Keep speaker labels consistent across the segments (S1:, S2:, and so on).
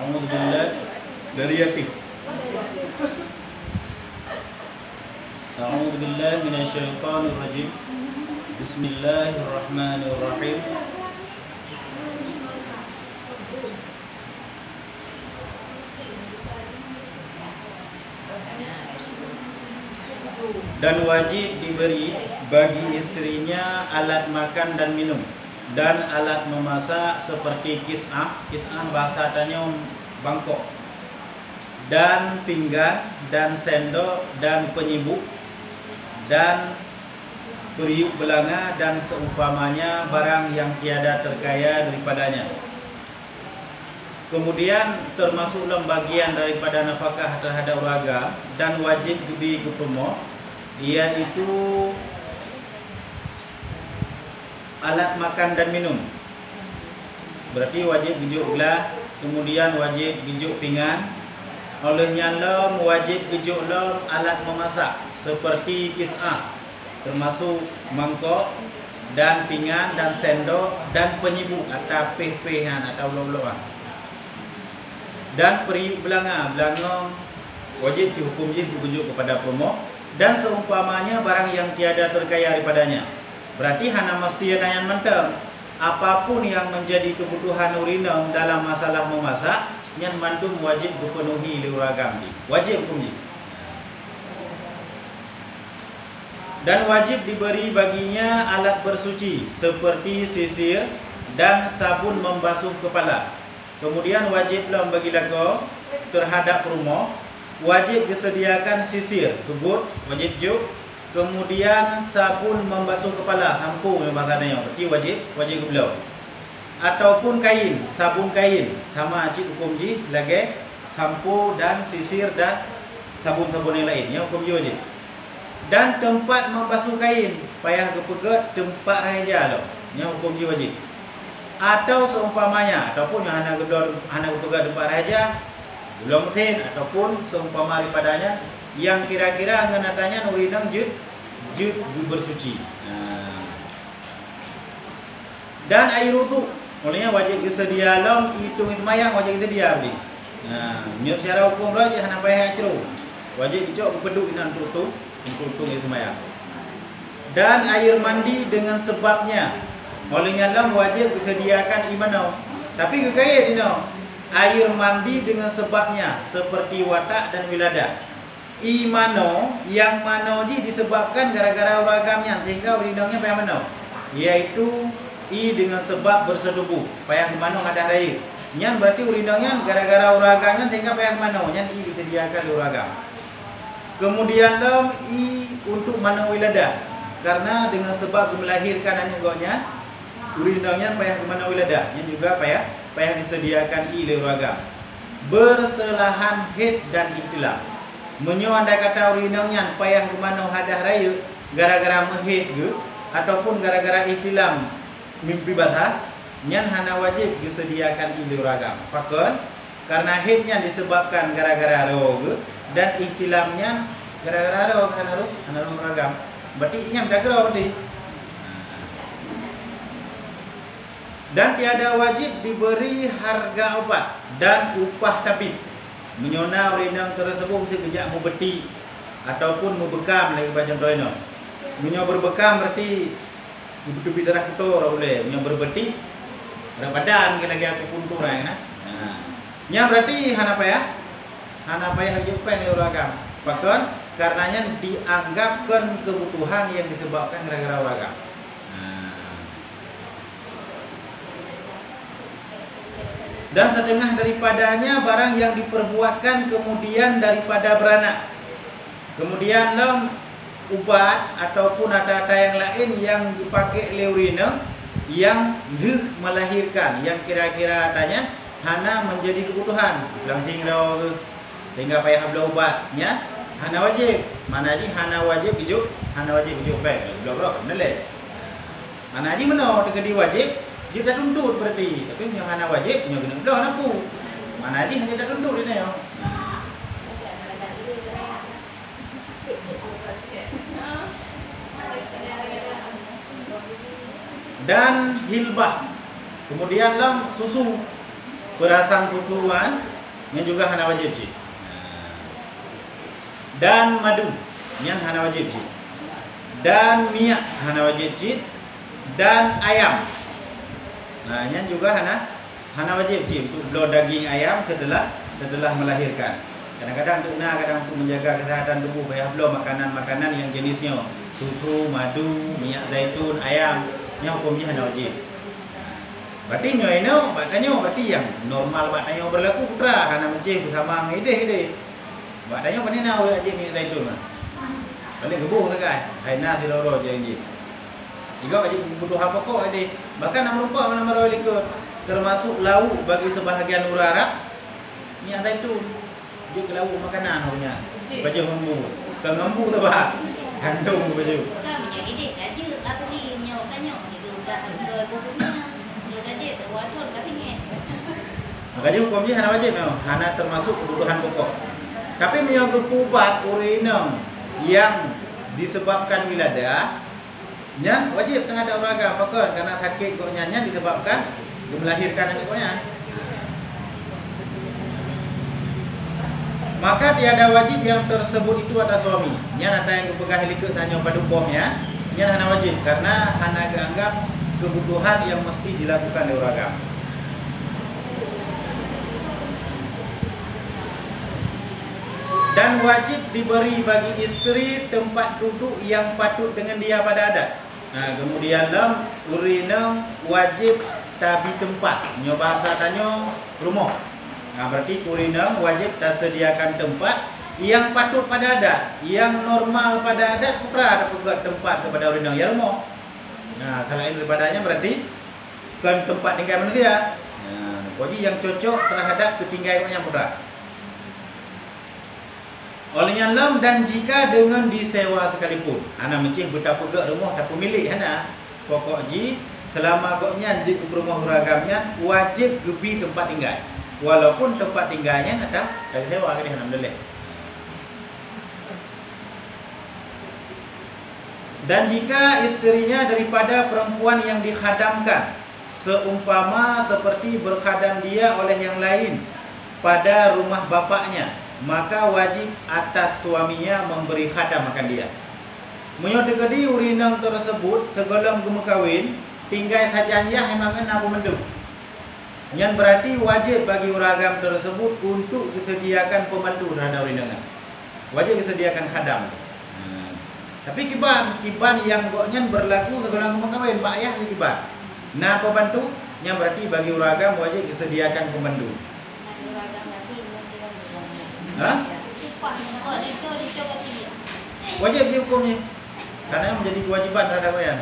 S1: A'udzubillah dari yatim. A'udzubillah minasyaitonir rajim. Bismillahirrahmanirrahim. Dan wajib diberi bagi istrinya alat makan dan minum dan alat memasak seperti kis'ah. Kis'ah bahasa Tanyong Bangkok. Dan pinggan dan sendok dan penyibuk dan periuk belanga dan seumpamanya barang yang tiada terkaya daripadanya. Kemudian termasuk dalam bagian daripada nafkah terhadap warga dan wajib diberi kepada yaitu alat makan dan minum. Berarti wajib gijuk gelas, kemudian wajib gijuk pinggan. Olehnya lom wajib gijuk lom alat memasak seperti kis'ah, termasuk mangkok dan pinggan dan sendok dan penyibuk atau peh-pehan atau loloan. Dan periuk belanga, belanga wajib dihukum dirujuk kepada promo. Dan seumpamanya barang yang tiada terkaya daripadanya. Berarti hana mesti yang mentang. Apapun yang menjadi kebutuhan urinam dalam masalah memasak, yang mantum wajib dipenuhi liuragam. Wajib hukum. Dan wajib diberi baginya alat bersuci seperti sisir dan sabun membasuh kepala. Kemudian wajiblah bagi lagu terhadap rumah. Wajib disediakan sisir, sebut wajib juk. Kemudian sabun membasuh kepala, hampu bahasanya. Berarti wajib belau. Ataupun kain, sabun kain. Sama cik hukum ji lagi hampu dan sisir dan sabun-sabun yang lainnya hukum ji wajib. Dan tempat membasuh kain, payah kepegat tempat raja loh. Nya hukum ji wajib. Atau seumpamanya ataupun yang hana kepegat tempat raja belum mesin ataupun seumpama daripadanya yang kira-kira ngenatanya nurinang jud bersuci. Dan air wudu, olehnya wajib disedia dalam itu semayang wajib disedia beli. Menurut secara hukum raja hana payah ceru. Wajib dicok beduk inan tutu untuk semayang. Dan air mandi dengan sebabnya, olehnya dalam wajib disediakan imanau. Tapi kekaya dino. Air mandi dengan sebabnya seperti watak dan wiladah. Imano yang mano ji disebabkan gara-gara uragamnya sehingga urinangnya payah mano. Yaitu dengan sebab bersetubuh payah mano ada air. Yang berarti urinangnya gara-gara uragamnya sehingga payah mano. Yang disediakan uragam. Kemudian dalam untuk mano wiladah karena dengan sebab melahirkan anak goknya urinangnya payah mano wiladah. Yang juga payah disediakan liuragam. Berselahan haid dan ihtilam. Menyo anda kata urinangnya payah kemana hadah raya gara-gara mehid ke ataupun gara-gara ihtilam mimpi basah, nyan hana wajib disediakan liuragam. Fakon karena haidnya disebabkan gara-gara roh dan ihtilamnya gara-gara roh hana ragam. Berarti nya dah gerau berarti. Dan tiada wajib diberi harga obat dan upah tabib. Menyona urinang tersebut kejak mubeti ataupun mubekam lagi macam tu ino. Menyo berbekam berarti betul darah kotor boleh. Menyo berbeti darah badan lagi aku puntung nah. Nya berarti hana payah lagi upah ni uragam. Bahkan karenanya dianggapkan kebutuhan yang disebabkan gara-gara uragam. Dan setengah daripadanya barang yang diperbuatkan kemudian daripada beranak. Kemudian ubat ataupun ada yang lain yang dipakai leurina yang melahirkan yang kira-kira tanya hana menjadi kebutuhan. Langsing raw sehingga payah bela ubatnya hana wajib. Mana ji hana wajib ijuk baik. Bela nilai. Mana ji meno tegadi wajib dia dah tuntut berarti. Tapi yang hana wajib, yang kena belah napu. Mana aja hanya dah tuntut dia ni. Dan hilbah. Kemudian susu. Perasan susuan Yang juga hana wajib cik. Dan madu, yang hana wajib cik. Dan minyak hana wajib cik. Dan ayam. Nah, yang juga hana wajib cik untuk belah daging ayam setelah melahirkan. Kadang-kadang untuk kadang untuk menjaga kesehatan tubuh, bayar belah makanan-makanan yang jenisnya susu, madu, minyak zaitun, ayam, yang hukumnya hana wajib. Berarti nyo ini, berarti yang normal batanya berlaku putra hana mencih bersama ide. Batanya pandai nak wajib minyak zaitun mah. Paling gebuh sakai. Haina siloro janji. Jika wajib kebutuhan pokok ade. Bahkan nama rupa nama ikut termasuk lauk bagi sebahagian orang Arab minyak zaitun. Dia ke lauk makanan punya. Baju ngembu. Ke ngembu tu bah. Gandum baju.
S2: Kan minyak ide aja apa ni nyok ni dah cengai bukunya.
S1: Makanya hukumnya hana wajib memang, hana termasuk kebutuhan pokok. Tapi menyangkut ubat urinum yang disebabkan wiladah, nya wajib tengah ada olahraga. Apakah karena sakit koknya disebabkan melahirkan anak koknya. Maka tiada wajib yang tersebut itu atas suami. Nya ada yang kepegah likut tanya pada hukumnya, nya hana wajib karena hana dianggap kebutuhan yang mesti dilakukan oleh orang agama. Dan wajib diberi bagi istri tempat duduk yang patut dengan dia pada adat. Nah, kemudian dalam urinum wajib tabi tempat. Nyo bahasa tanya rumah. Nah, berarti urinum wajib tersediakan tempat yang patut pada adat, yang normal pada adat putra ada pegat tempat kepada urinum ya rumah. Nah, selain daripadanya berarti kan tempat tinggal manusia. Nah, jadi yang cocok terhadap ketinggalan putra. Olehnya lam dan jika dengan disewa sekalipun. Ana mencih betapa gak rumah tak milik hana. Pokok ji selama goknya di rumah ragamnya wajib gebi tempat tinggal. Walaupun tempat tinggalnya ada dari sewa kan alhamdulillah. Dan jika istrinya daripada perempuan yang dikhadamkan, seumpama seperti berkhadam dia oleh yang lain pada rumah bapaknya, maka wajib atas suaminya memberi khadam akan dia. Menyodekedi urinang tersebut tergolong gemukawin, tinggal hajanya hemangan aku mendung. Yang berarti wajib bagi uragam tersebut untuk disediakan pemandu terhadap urinangan. Wajib disediakan khadam. Tapi kiban yang goknya berlaku tergolong gemukawin, pak ayah di kiban. Nah pembantu yang berarti bagi uragam wajib disediakan pemandu. Hah? Wajib dihukumnya karena menjadi kewajiban terhadap ayah.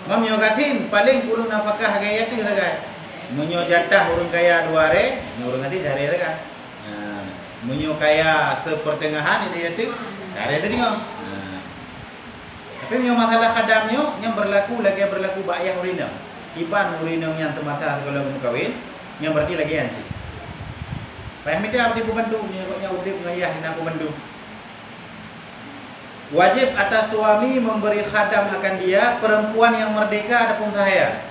S1: Mamyo katin paling urung nafkah gaya tu saja. Menyo jatah urung kaya 2 hari, urung nanti hari saja. Menyo kaya sepertengahan ini tu, hari tu tengok. Tapi menyo masalah khadamnya yang berlaku lagi berlaku bak ayah urinam. Iban urinam yang termasalah kalau kawin, yang berarti lagi anci. Payah minta apa dibantu, menyebutnya udip ngayah nak bantu. Wajib atas suami memberi khadam akan dia, perempuan yang merdeka adapun saya.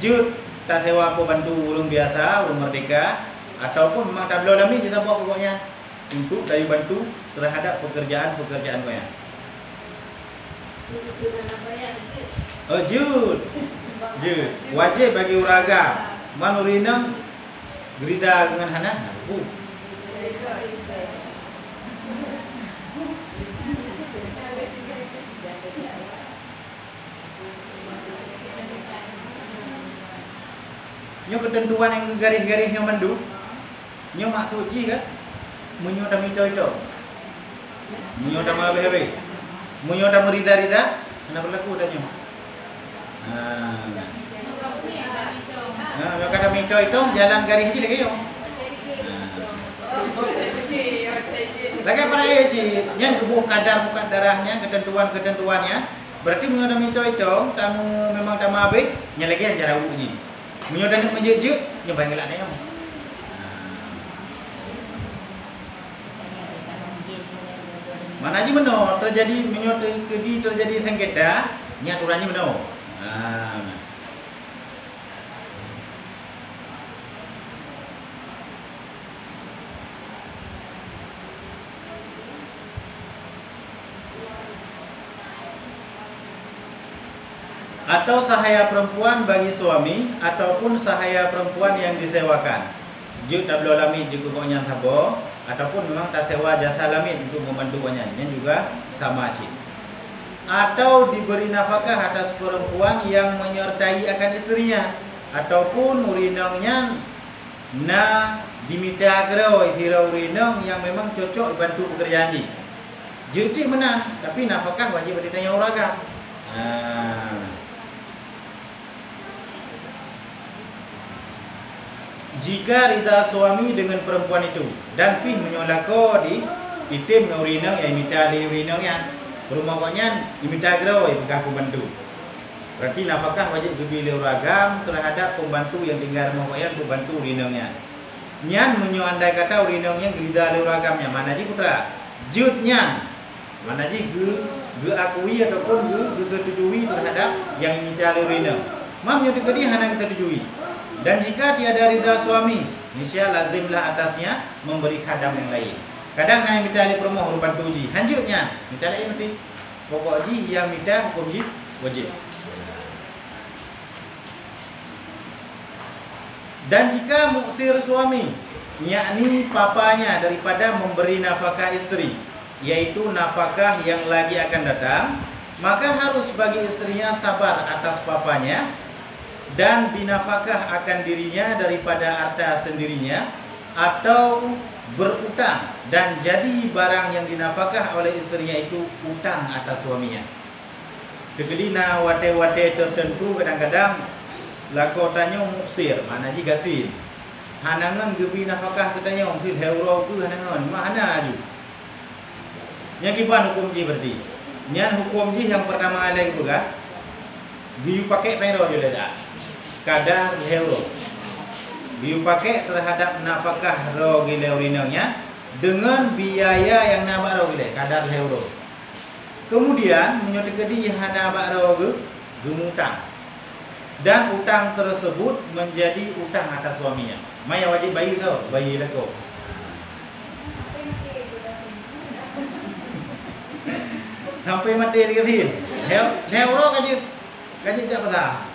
S1: Jud tak sewa apa bantu urung biasa, urung merdeka ataupun memang tak boleh lami kita buat pokoknya untuk dari bantu terhadap pekerjaan-pekerjaan kau yang. Oh jud. Wajib bagi uraga. Manurinang gerida dengan hana. Nyo ketentuan yang garis-garis yang mandu. Nyo mak suci kan? Munyo tam itu. Munyo tam habis-habis. Munyo tam rida-rida, ana berlaku dah nyo. Nah, kata mito itu jalan garis je lagi yo. Lagi apa lagi yang tubuh kadar bukan darahnya, ketentuannya. Berarti menyoda mito itu tamu memang tamu habis, nya lagi yang jarau ni. Menyoda nak menjejut, nya banyak lah dia. Mana aja meno terjadi menyoda kedi terjadi sengketa, nya aturannya meno. Atau sahaya perempuan bagi suami ataupun sahaya perempuan yang disewakan. Juk tak boleh lamit juga koknya tabo ataupun memang tak sewa jasa lamit untuk membantu koknya. Ini juga sama cik. Atau diberi nafkah atas perempuan yang menyertai akan istrinya ataupun urinongnya na diminta kerau itirau urinong yang memang cocok bantu pekerjaan ji. Juk cik menang tapi nafkah wajib ditanya orang. Jika rida suami dengan perempuan itu dan pih menyolako di itim urinong yang minta di urinongnya rumah koknya diminta gerau yang bekas pembantu. Berarti nafkah wajib dibeli ragam terhadap pembantu yang tinggal rumah koknya pembantu urinongnya. Nyan andai kata urinongnya rida le ragamnya mana ji putra? Jut nyan mana ji ge akui ataupun ge setujui terhadap yang minta le urinong. Mam yang dikedi hana kita setujui. Dan jika tiada rida suami, niscaya lazimlah atasnya memberi khadam yang lain. Kadang yang minta alih promo hurupan uji, hanjutnya minta lain mesti. Pokok ji yang minta hukum ji wajib. Dan jika muksir suami, yakni papanya daripada memberi nafkah istri, yaitu nafkah yang lagi akan datang, maka harus bagi istrinya sabar atas papanya dan dinafkah akan dirinya daripada harta sendirinya atau berutang dan jadi barang yang dinafkah oleh istrinya itu utang atas suaminya. Kegelina wate-wate tertentu kadang-kadang lakotanya muksir, mana ji gasin. Hanangan gebi nafkah katanya mungkin euro ku hanangan mana aju. Yang kiban hukum ji berarti. Nyan hukum ji yang pertama ada itu kan. Biu pakai pero juga tak. Kadar euro. Biu pakai terhadap nafkah ro gile urinongnya dengan biaya yang nambah ro gile kadar euro. Kemudian menyuti kedi hanabak ro gemutang. Dan utang tersebut menjadi utang atas suaminya. Maya wajib bayi tau, bayi leko. Sampai mati dikatin. Euro kaji tak patah.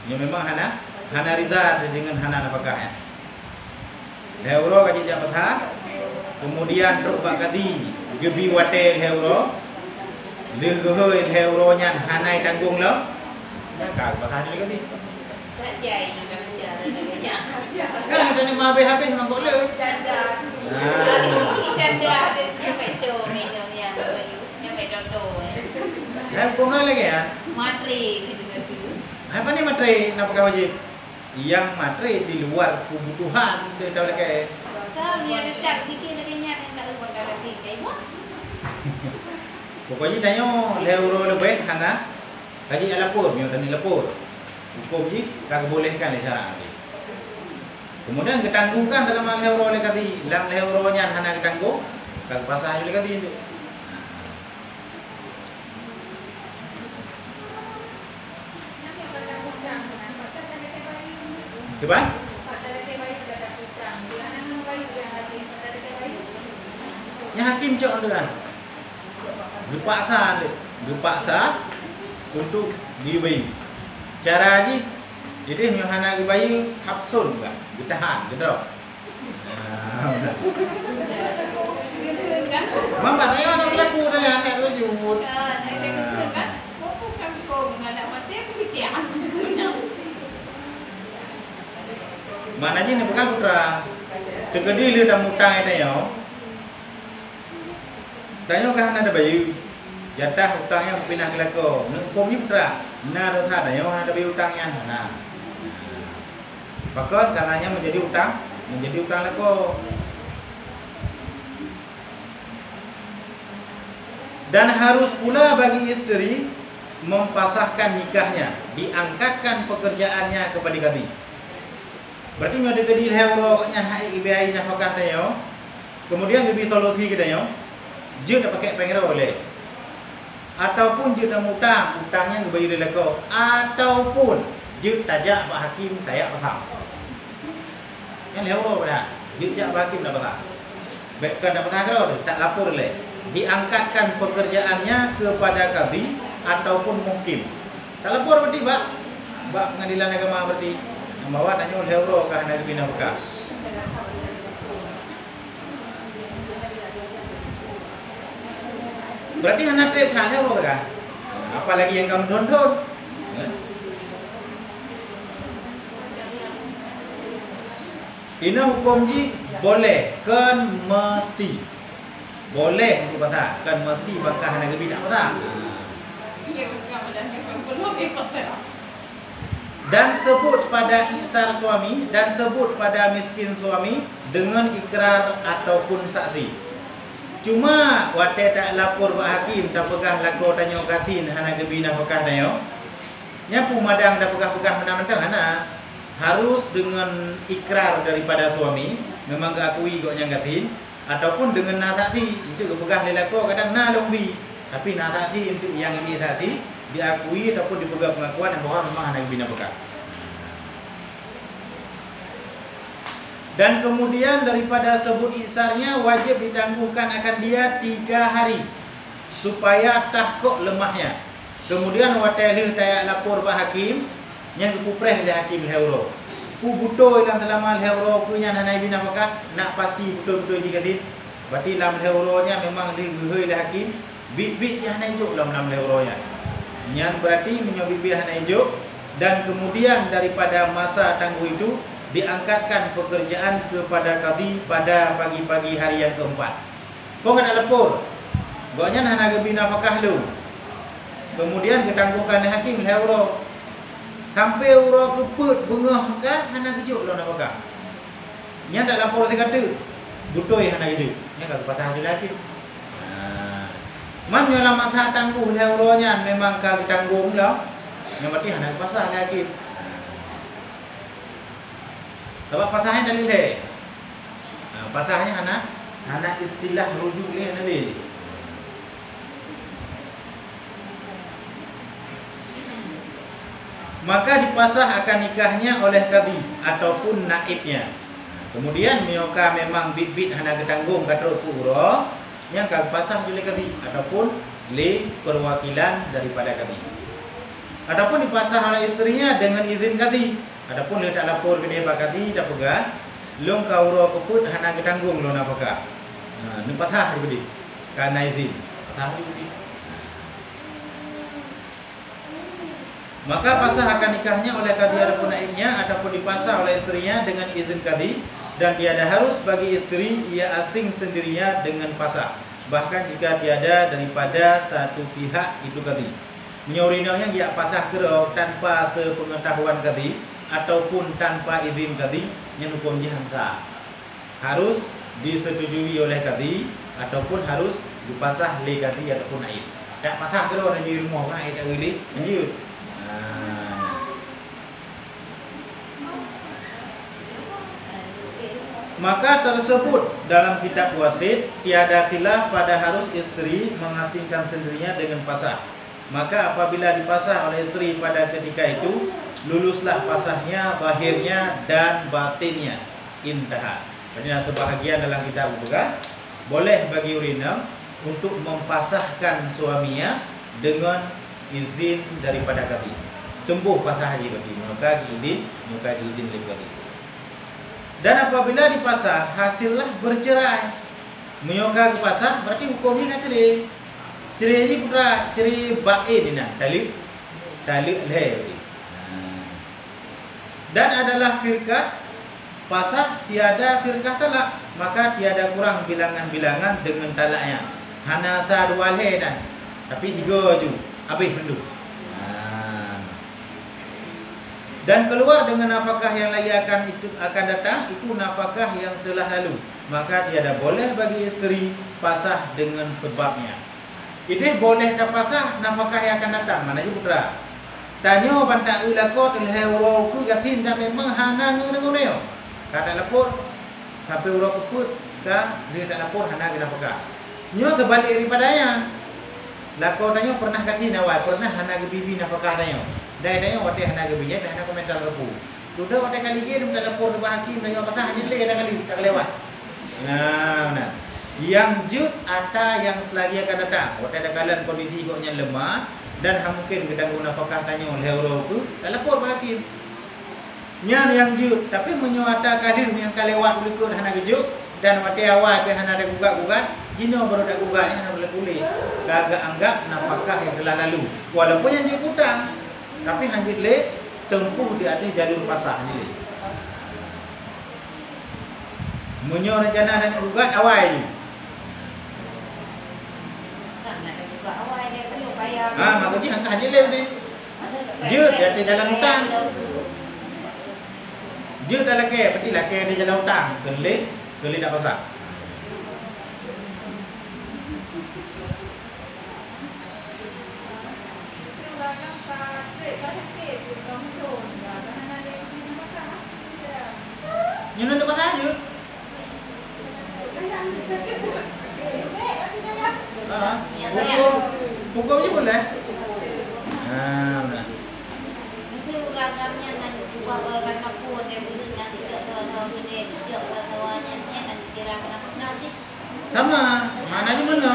S1: Ya memang hana rida dengan hana nafkah ya. Euro kaji tak patah. Kemudian terus bakati gebi wate euro. Lehoi euro nya hana tanggung lo. Ya kag patah juga ti.
S2: Tak jai dah berjalan dengan
S1: Kan ada ni habis-habis memang kok le.
S2: Canda. Canda ada sampai tu minum yang sampai toto.
S1: Dan kumna lagi ya.
S2: Matre gitu kan dulu.
S1: Apa ni matre nafkah wajib? Yang matre di luar kebutuhan dia tahu lagi.
S2: Kalau dia dekat dikit lagi nyak yang tak lupa kalau tiga ibu.
S1: Pokoknya tanya euro lebih hana kaji lapor, mio tani lapor. Hukum ji kagak bolehkan le cara ni. Kemudian ketangguhkan dalam hal euro le kati, dalam euro nya hana ketangguh, kagak pasah le kati itu. Coba? Nya hakim cok dengan dipaksa untuk diubai. Cara haji, jadi Yohana dibayi hapsun enggak, ditahan, gitu. Mama tanya mana berlaku dengan anak rujut.
S2: Kan, bukan kampung, anak mati aku bikian.
S1: Mana je ni bukan putra. Tegedi dia dah mutang itu yo. Tanya kan ada bayi. Jatah hutangnya pindah ke lako. Hukum ni putra. Nah dah ada yo ada bayi hutangnya. Nah. Pakot karenanya menjadi hutang lako. Dan harus pula bagi istri mempasahkan nikahnya, diangkatkan pekerjaannya kepada kadi. Berarti mau dikedi euro nya hak biaya nafkah tayo. Kemudian lebih solusi kita yo. Je nak pakai pengero boleh. Ataupun je nak utang, utangnya bayar leko ataupun je tajak pak hakim tayak pasang. Yang euro pada. Je jak pak hakim dah pasang. Bekkan dapat agro tak lapor le. Diangkatkan pekerjaannya kepada kadi ataupun mukim. Tak lapor berarti bak pengadilan agama berarti. Yang bawa tanya oleh euro kah nak bina buka. Berarti anak trip kan euro kah? Apalagi yang kamu don-don. Ini hukum ji boleh kan mesti. Boleh untuk kata kan mesti bakal hana gebi tak kata. Dan sebut pada isar suami dan sebut pada miskin suami dengan ikrar ataupun saksi. Cuma wate tak lapor ba hakim tak pegah lako tanyo katin hana gebi nafkah dayo. Nya pumadang dak pegah-pegah mentang-mentang hana harus dengan ikrar daripada suami memang diakui goknya gatin ataupun dengan nasaksi itu kepegah lelako kadang na lombi tapi nasaksi untuk yang ini saksi diakui ataupun dipegang pengakuan yang bahwa memang anak bina bekak. Dan kemudian daripada sebut isarnya wajib ditangguhkan akan dia 3 hari supaya tahkuk lemahnya. Kemudian watalih tayak lapor pak hakim yang kupreh oleh hakim heuro. Ku buto ilang selama heuro punya nanai bina maka nak pasti betul-betul dikatin. Berarti lam heuro-nya memang diguhoi oleh hakim. Bit-bit yang hanai juk lam heuro-nya. Yang berarti menyobit hanai juk dan kemudian daripada masa tangguh itu diangkatkan pekerjaan kepada kadi pada pagi-pagi hari yang keempat. Kau kena lapor. Goknya hana bina fakah lu. Kemudian ketangguhkan oleh hakim heuro. Sampai orang keput bengah kan hana kejuk lah nak pakai. Nya tak lapor saya kata. Butoi hana kejuk. Nya tak pasal juga lagi. Man dalam masa tangguh lah orangnya memang ka ditanggung lah. Yang berarti hana pasal lagi. Sebab pasalnya dalil dia. Pasalnya hana istilah rujuk dia dalil. Maka dipasah akan nikahnya oleh kadi ataupun naibnya. Kemudian mioka memang bit-bit hana ketanggung kata pura yang kau pasah oleh kadi ataupun le perwakilan daripada kadi. Ataupun dipasah oleh isterinya dengan izin kadi. Ataupun dia tak lapor ke dia pak kadi tak pegang, long kau ro keput hana ketanggung lo nak pegang. Ni pasah jadi karena izin. Pasah jadi. Maka pasah akan nikahnya oleh kadi ataupun naibnya ataupun dipasah oleh isterinya dengan izin kadi dan tiada harus bagi isteri ia asing sendirinya dengan pasah. Bahkan jika tiada daripada satu pihak itu kadi. Menyorinanya dia pasah kerok tanpa sepengetahuan kadi ataupun tanpa izin kadi yang hukum jihan sah. Harus disetujui oleh kadi ataupun harus dipasah oleh kadi ataupun naib. Tak pasah kerok di rumah kan tak boleh lanjut. Maka tersebut dalam kitab wasit tiada khilaf pada harus isteri mengasingkan sendirinya dengan pasah. Maka apabila dipasah oleh isteri pada ketika itu luluslah pasahnya bahirnya dan batinnya intaha. Jadi sebahagian dalam kitab juga boleh bagi urinal untuk mempasahkan suaminya dengan izin daripada kadi. Tembuh pasah haji berarti muka izin lebih kadi. Dan apabila dipasah hasillah bercerai. Menyoga ke pasah berarti hukumnya kan cerai. Cerai ni putra cerai bain ni nah, talib leh. Dan adalah firqah pasah tiada firqah talak, maka tiada kurang bilangan-bilangan dengan talaknya. Hana sa dua leh dan tapi 3 je. Habis bendu. Dan keluar dengan nafkah yang lain akan datang itu nafkah yang telah lalu. Maka tiada boleh bagi isteri pasah dengan sebabnya. Ini boleh tak pasah nafkah yang akan datang. Mana je putra? Tanya bantak ulako telah euro ku gatin dah memang hana ngene-ngene. Kata lapor sampai euro keput ka dia tak lapor hana ke nafkah. Nyo terbalik daripada yang lako tanya pernah gatin awal, pernah hana ke bibi nafkah tanya. Dai tanya wate hana ke bibi, hana komentar lepu. Sudah wate kali dia minta lapor ke hakim tanya pasal hanya le dah kali tak lewat. Nah. Yang jut ata yang selagi akan datang. Waktu ada kalan kondisi ikutnya lemah dan mungkin kedanggu nafkah tanya oleh orang tu, tak lapor pada hakim. Nyan yang jut, tapi menyuata kadir yang kalewat berikut hana kejuk dan waktu awal pe hana ada gugat-gugat, jino baru ada gugat hana boleh. Gagak anggap nafkah yang telah lalu. Walaupun yang jut hutang, tapi hanjit le tempuh di atas jalur pasar ni. Menyo rencana dan gugat awal ni. Maksudnya angkat haji lem ni. Jut di atas jalan hutang. Jut dah laki, pasti laki di jalan hutang. Kelih tak pasal. Yang nak pasal jut. Hukum je boleh. Benar.
S2: Itu ragamnya nanti buat orang kapur dia boleh nak tahu dia tahuannya nak kira kenapa ngasih.
S1: Sama, maknanya mana?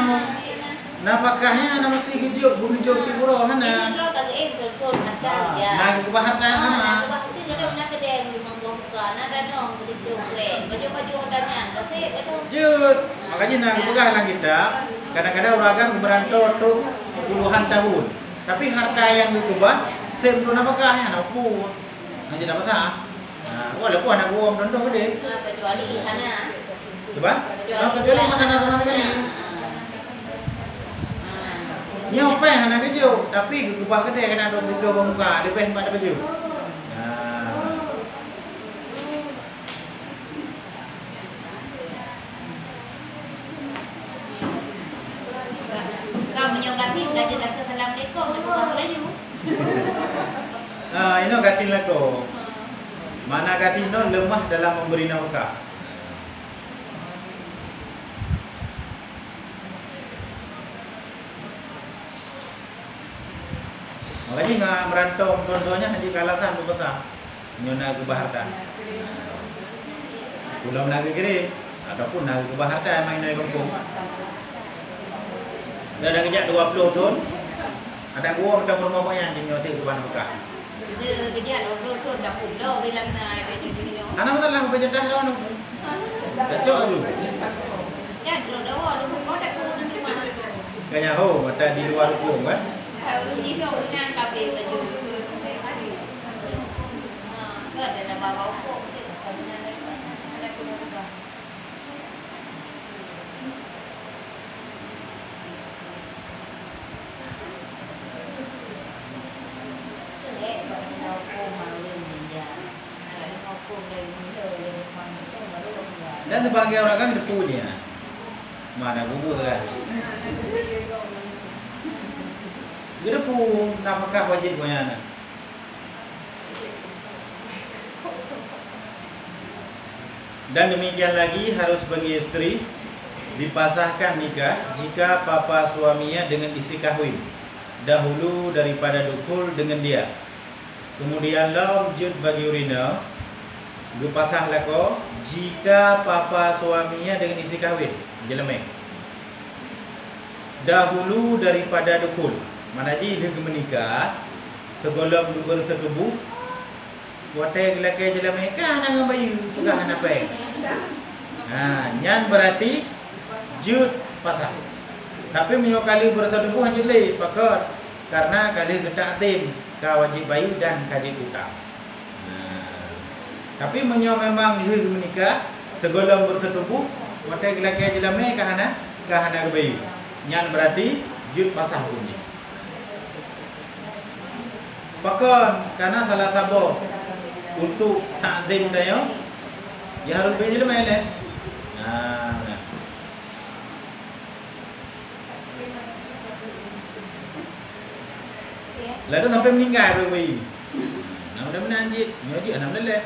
S1: Nafkahnya nama mesti kejuk, bujuk kiburo hana.
S2: Ini lo tak betul macam ya.
S1: Nak kebahagiaan sama.
S2: Nak kebahagiaan kita nak kedai memang buka, nak dong begitu keren. Baju-baju hodanya, tapi itu.
S1: Jut, makanya nak kebahagiaan kita. Kadang-kadang orang berantau tu puluhan tahun. Tapi harta yang dikubah, sebelum nafkahnya nak pun. Nanti dapat tak? Walaupun anak gua berantau dia.
S2: Kecuali hana.
S1: Coba? Kecuali makanan orang kali. Nyope hana keju, tapi gubah kedai kena dong tiga muka, dia peh 4 baju.
S2: Kau menyogati dah jadi assalamualaikum, bukan Melayu.
S1: Ini gasin lako. Mana gatino lemah dalam memberi nafkah. Makanya ngah merantau contohnya haji kalasan berbesar nyona ke Baharta. Pulau Negeri Kiri ataupun nak ke Baharta main dari kampung. Dah ada kejap 20 tahun. Ada gua macam rumah yang jadi hotel ke Baharta.
S2: Dia kejap 20 tahun dah pulau bilang nak baju ni.
S1: Anak betul lah baju dah dah. Kacau tu.
S2: Kan kalau dah kau dah kurang di mana.
S1: Kaya ho mata di luar hukum kan.
S2: Ini kau nak kabel baju. Ada nak bawa hukum. Ada kurang.
S1: Dan sebagian orang kan depu dia. Mana bubur kan? Dia depu nafkah wajib punya anak. Dan demikian lagi harus bagi isteri dipasahkan nikah jika papa suaminya dengan isi kahwin dahulu daripada dukul dengan dia. Kemudian lam jud bagi urina gepasah lako jika papa suaminya dengan isi kahwin jeleme dahulu daripada dukul. Mana ji dia menikah sebelum bersetubuh watai lelaki jeleme kan dengan bayu sudah apa. Nyan berarti jud pasah. Tapi menyokali bersetubuh hanya le pakot karena kali getak tim ka wajib bayu dan kajib utang. Tapi menyo memang dia menikah sebelum bersetubuh watai lelaki jeleme kahana bayu. Nyan berarti jud pasah bunyi. Pakon karena salah sabo untuk takdim dayo ya harus beli jelema ele. Lalu sampai meninggal bayi. Nama dia menanjit, nyoji anak lele.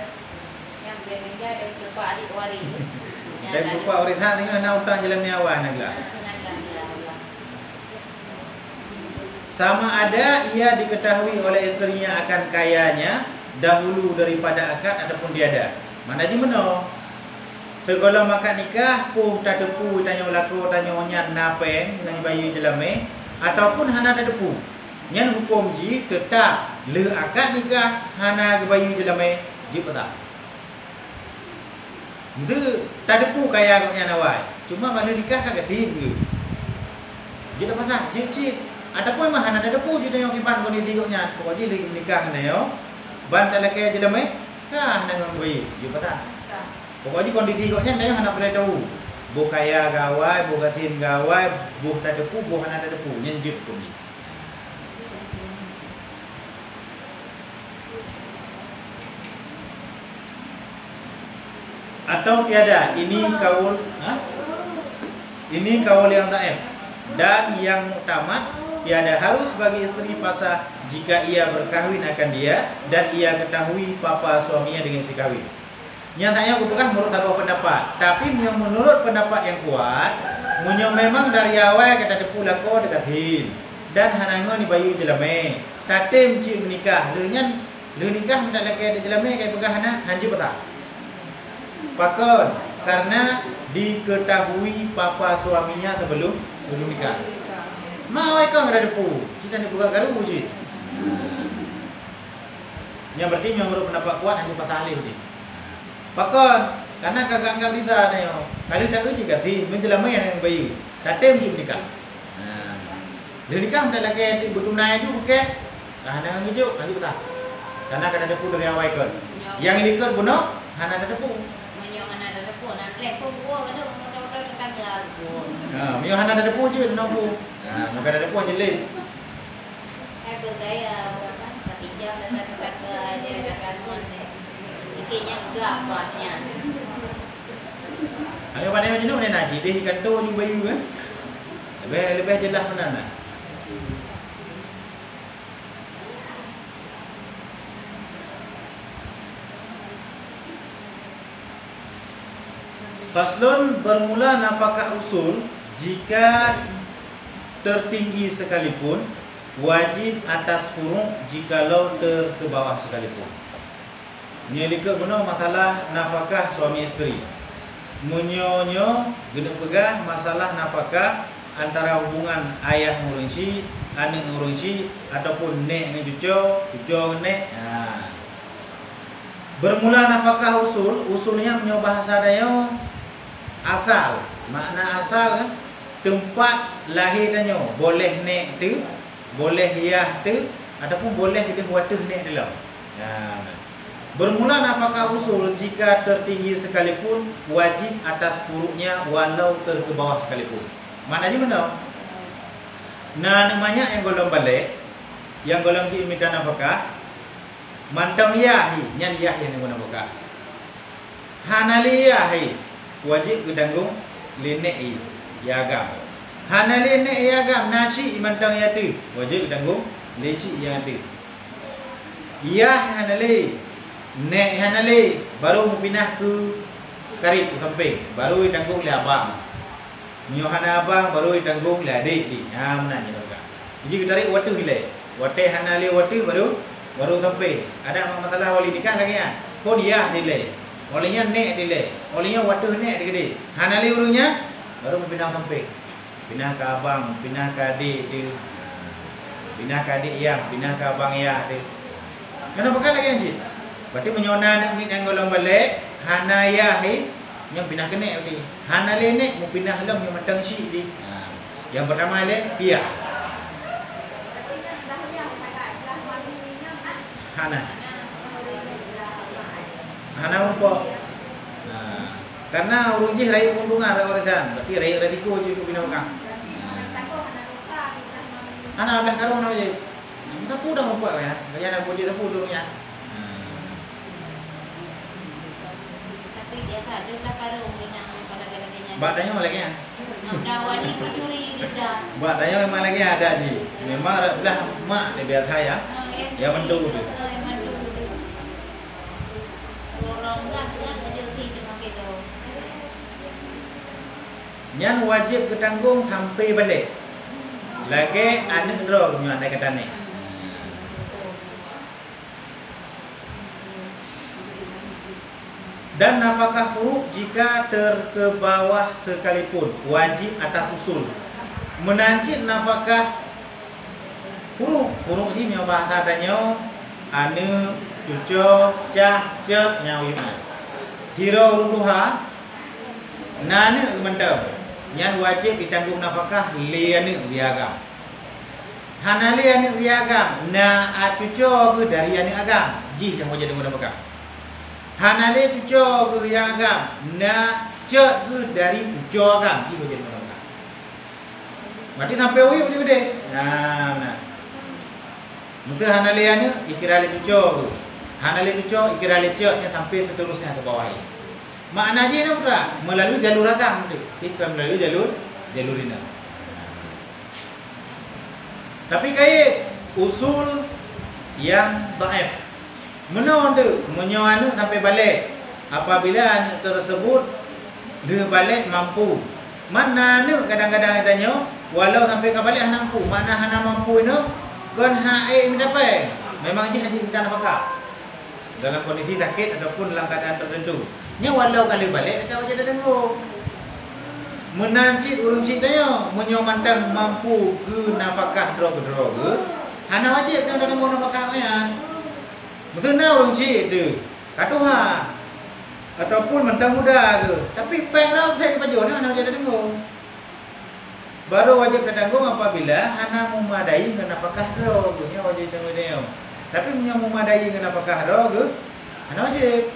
S2: Yang dia meninggal dari beberapa adik waris.
S1: Dan beberapa orang hang tengah nak utang jalan ni awal nak lah. Sama ada ia diketahui oleh isterinya akan kayanya dahulu daripada akad ataupun tiada. Mana je meno? Segala makan nikah pun tak depu tanya laku tanya nyan napeng dengan bayi jelame ataupun hana tak depu. Nyan hukum ji tetap le akad nikah hana bayi jelame ji patah. Itu tak depu kaya kau nyan awai. Cuma kalau nikah kagak tinggi. Ji tak patah ji ataupun mah hana tak depu ji tanya kiban kau ni tengok nyan. Pokoknya lagi nikah hana yo. Ban tak laki jelame kah hana bayi ji patah. Pokoknya kondisi koknya dia hana boleh tahu. Bu kaya gawai, bu gatin gawai, bu tak depu, bu hana tak depu, nyenjut pun ni. Atau tiada, ini kaul, ini kaul yang dhaif. Dan yang muktamad, tiada harus bagi isteri pasah jika ia berkahwin akan dia dan ia ketahui papa suaminya dengan si kawin. Nyatanya bukan menurut sebuah pendapat, tapi yang menurut pendapat yang kuat, memang dari awal kata depu lako dekatin dan hanangan dibayu jelame. Tatim cik menikah, le nikah mendak laki jelame kai pegah hana hanji petang. Pakon karena diketahui papa suaminya sebelum nikah. Mau kau ada depu, kita ni buka garu cik. Yang berarti yang menurut pendapat kuat hanji petang alih cik. Pakon, karena kakak anggap kita ni, kalau tak kerja ganti, menjelamai yang bayu, tatem je nikah. Dia nikah mendak lagi bertunai ju bukan, hana ngejuk, nanti betah. Karena kada depu dari awal kon. Yang ikut bunuh, hana ada depu.
S2: Menyong hana ada depu, nak lepo gua kan, motor-motor kagak gua.
S1: Menyong hana ada depu je, nampu. Maka ada depu je leh.
S2: Berdaya berapa? 3 jam dan kagak ada kagak ni. Ikinya enggak buatnya.
S1: Ayo pandai macam mana nak jadi kantor ni bayu kan? Lebih jelas mana nak? Faslun bermula nafkah usul jika tertinggi sekalipun wajib atas furu' jikalau ke bawah sekalipun. Ni lika guna masalah nafkah suami isteri. Munyonyo guna pegah masalah nafkah antara hubungan ayah ngurunci, anak ngurunci ataupun nek dengan cucu nek. Bermula nafkah usulnya menyo bahasa dayo asal. Makna asal kan tempat lahirnya boleh nek tu, boleh yah tu ataupun boleh kita buat tu nek dalam. Bermula nafkah usul jika tertinggi sekalipun wajib atas furu'nya walau ke bawah sekalipun. Maknanya mana? Nah, namanya yang golong balik, yang golong ki minta nafkah, mantang yahi, nyan yah yang guna nafkah. Hanali yahi, wajib gedanggung linek i, yagam. Hanali linek yagam nasi mantang yati, wajib gedanggung leci yang ati. Yah hanali nek hanale baru mau pindah ke karib ke samping baru ditanggung oleh abang. Nyo hana abang baru ditanggung oleh adik di. Mana ni dah. Jadi kita tarik waktu hilai. Waktu hanale waktu baru sampai. Ada masalah wali nikah lagi ya. Kon ya nilai. Walinya nek nilai. Walinya waktu nek digede. Hanale urunya baru mau pindah samping. Pindah ke abang, pindah ke adik di. Pindah ke adik ya, pindah ke abang ya di. Kenapa kan lagi anjing? Berarti menyona nak yang golong balik hana yahi yang pindah kena tadi. Hana lenek mau pindah dalam yang matang si di. Yang pertama le dia. Hana umpok. Karena urung je raya untungan rakyat. Berarti raya resiko je pindah belakang. Hana belah karung nak je. Kita pun dah umpok ya. Kaya nak buat dia pun dulunya. Badanya lagi ya. Badanya memang lagi ada ji. Memang belah mak dia biar saya. Ya mendu tu. Yang wajib ketanggung sampai balik. Lagi anak drog punya anak kata ni. Dan nafkah furu jika terkebawah sekalipun wajib atas usul. Menancit nafkah furu. Furu ni yang bahasa adanya ane, cucuk, cah, cep, nyawima. Hiro runduha nane mentau. Yang wajib ditanggung nafkah liane diagam. Hana liane diagam na cucuk dari ane agam. Ji yang wajib dengan nafkah. Hanale cucuk ke yang agam na cek ke dari cucuk agam ji boleh mana. Berarti sampai uyuk je gede. Nah. Mungkin hanale ane ikirale cucuk. Hanale cucuk ikirale cek sampai seterusnya ke bawah. Makna je nak pula melalui jalur agam tu. Kita melalui jalur ini. Tapi kait usul yang dhaif. Mana tu menyoanu sampai balik. Apabila anak tersebut dia balik mampu. Mana ni kadang-kadang tanya walau sampai ke balik hana mampu. Mana hana mampu ni kan hae mendapat. Memang je haji minta nafkah. Dalam kondisi sakit ataupun dalam keadaan tertentu. Nya walau kali balik ada wajah dah dengar. Menancit urung cik tanya menyo mantang mampu ke nafkah drog-drog ke. Hana wajib dah dengar nafkah ya. Betul nak orang cik tu katuha ataupun mentang muda tu. Tapi peng rau saya baju ni mana wajib tanggung. Baru wajib tanggung apabila hana memadai dengan nafkah ro tu nya wajib tanggung dia. Tapi punya memadai dengan nafkah ro tu hana wajib.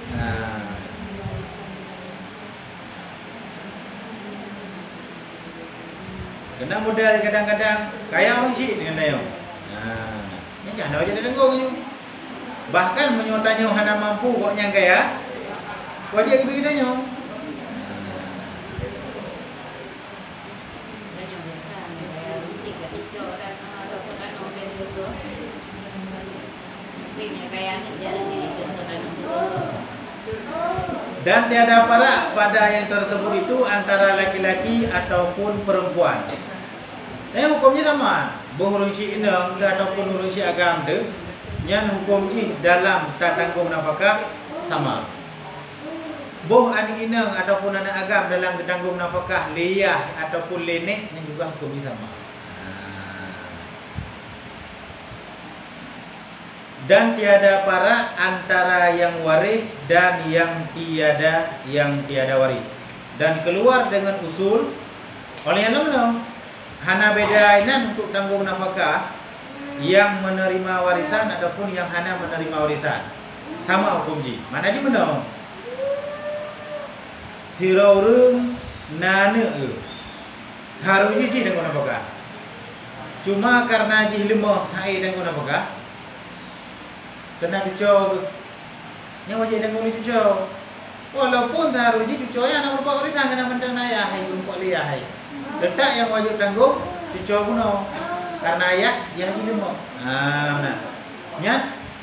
S1: Kena modal kadang-kadang kaya orang cik dengan dia. Ni jangan wajib tanggung ni. Bahkan menyotanya hana mampu kok yang kaya wajib bagi tanya. Dan tiada parak pada yang tersebut itu antara laki-laki ataupun perempuan. Hukumnya sama. Boh si inang ataupun urung si agam tu yang hukum ni dalam tak tanggung nafkah sama. Boh anak inang ataupun anak agam dalam tanggung nafkah liyah ataupun lenek yang juga hukum ni sama. Dan tiada parak antara yang waris dan yang tiada waris. Dan keluar dengan usul oleh yang mana? Hana beda inan untuk tanggung nafkah yang menerima warisan ataupun yang hana menerima warisan. Sama hukum ji. Mana je benar? Tiraureung nane haru ji tanggung nafkah. Cuma karena ji lemah hai tanggung nafkah. Kena cucuk. Yang wajib tanggung ni cucuk. Walaupun haru ji cucuknya nak berbuat warisan kena mentang ayah hai berbuat liah hai. Letak yang wajib tanggung cucuk puno. Karena ayat yang ini mau. Benar. Nyat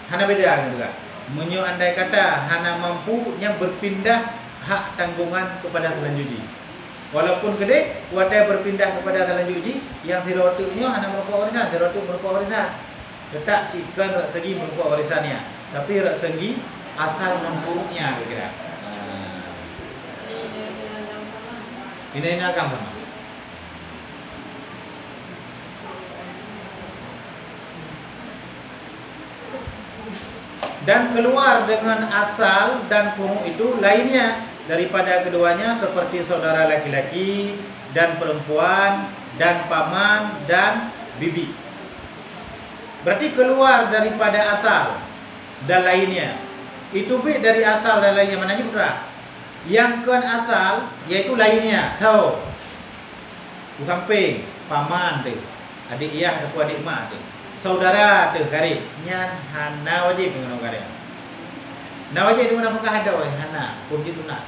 S1: hana beda juga. Menyo andai kata hana mampu yang berpindah hak tanggungan kepada selanjutnya. Walaupun gede, wadah berpindah kepada selanjutnya yang tirotuknya hana merupakan warisan, tirotuk merupakan warisan. Letak ikan rak segi merupakan warisannya. Tapi rak segi asal mampunya kira. Ini agam sama. Dan keluar dengan asal dan furu itu lainnya daripada keduanya seperti saudara laki-laki dan perempuan dan paman dan bibi. Berarti keluar daripada asal dan lainnya. Itu bit dari asal dan lainnya mana putra? Yang kan asal yaitu lainnya. Tahu? Samping paman tu, adik ayah ataupun adik mak tu. Saudara tu karib nyan hana wajib dengan karib. Na wajib dengan nafkah ada weh hana hukum ji sunat.